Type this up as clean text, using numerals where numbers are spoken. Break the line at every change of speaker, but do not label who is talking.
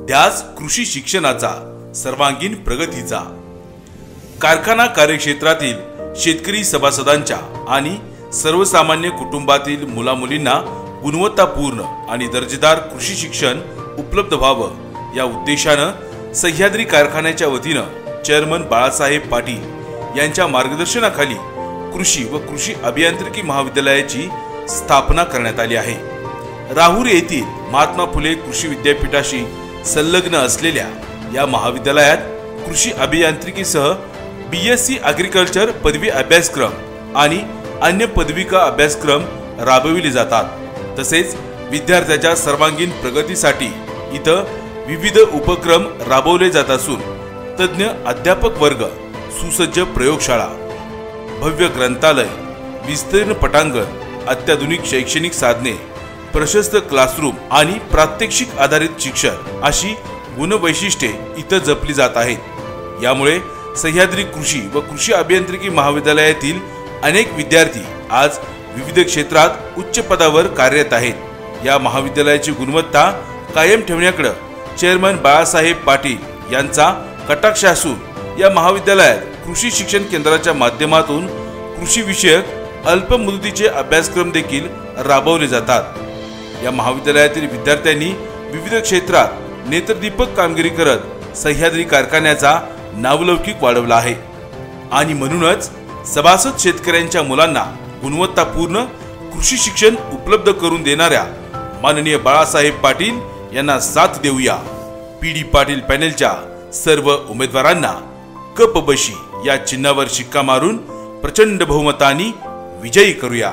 ध्यास कृषी शिक्षणाचा, सर्वांगीण प्रगतीचा। कारखाना कार्यक्षेत्रातील शेतकरी सभासदांच्या आणि सर्वसामान्य कुटुंबातील मुलामुलींना गुणवत्तापूर्ण आणि दर्जेदार कृषी शिक्षण उपलब्ध व्हावं या उद्देशानं सह्याद्री कारखान्याच्या वतीनं चेअरमन बाळासाहेब पाटील यांच्या मार्गदर्शनाखाली कृषी व कृषी अभियांत्रिकी महाविद्यालयाची स्थापना करण्यात आली आहे। राहुरी येथील महात्मा फुले कृषी विद्यापीठाशी संलग्न असलेल्या या महाविद्यालयात कृषी अभियांत्रिकीसह BSc ॲग्रिकल्चर पदवी अभ्यासक्रम आणि अन्य पदविका अभ्यासक्रम राबविले जातात। तसेच विद्यार्थ्याच्या सर्वांगीण प्रगतीसाठी इथं विविध उपक्रम राबवले जात असून तज्ञ अध्यापक वर्ग, सुसज्ज प्रयोगशाळा, भव्य ग्रंथालय, विस्तीर्ण पटांगण, अत्याधुनिक शैक्षणिक साधने, प्रशस्त क्लासरूम आणि प्रात्यक्षिक आधारित शिक्षण अशी गुणवैशिष्ट्ये इथं जपली जात आहेत। यामुळे सह्याद्री कृषी व कृषी अभियांत्रिकी महाविद्यालयातील अनेक विद्यार्थी आज विविध क्षेत्रात उच्च पदावर कार्यरत आहेत। या महाविद्यालयाची गुणवत्ता कायम ठेवण्याकडे चेअरमन बाळासाहेब पाटील यांचा कटाक्ष असून या महाविद्यालयात कृषी शिक्षण केंद्राच्या माध्यमातून कृषी विषयक अल्प मुदतीचे अभ्यासक्रम देखील राबवले जातात। या महाविद्यालयातील विद्यार्थ्यांनी विविध क्षेत्रात नेत्रदीपक कामगिरी करत सह्याद्री कारखान्याचा नावलौकिक वाढवला आहे आणि म्हणूनच सभासद शेतकऱ्यांच्या मुलांना गुणवत्तापूर्ण कृषी शिक्षण उपलब्ध करून देणाऱ्या माननीय बाळासाहेब पाटील यांना साथ देऊया। PD पाटील पॅनेलच्या सर्व उमेदवारांना कप बशी या चिन्हावर शिक्का मारून प्रचंड बहुमताने विजयी करूया।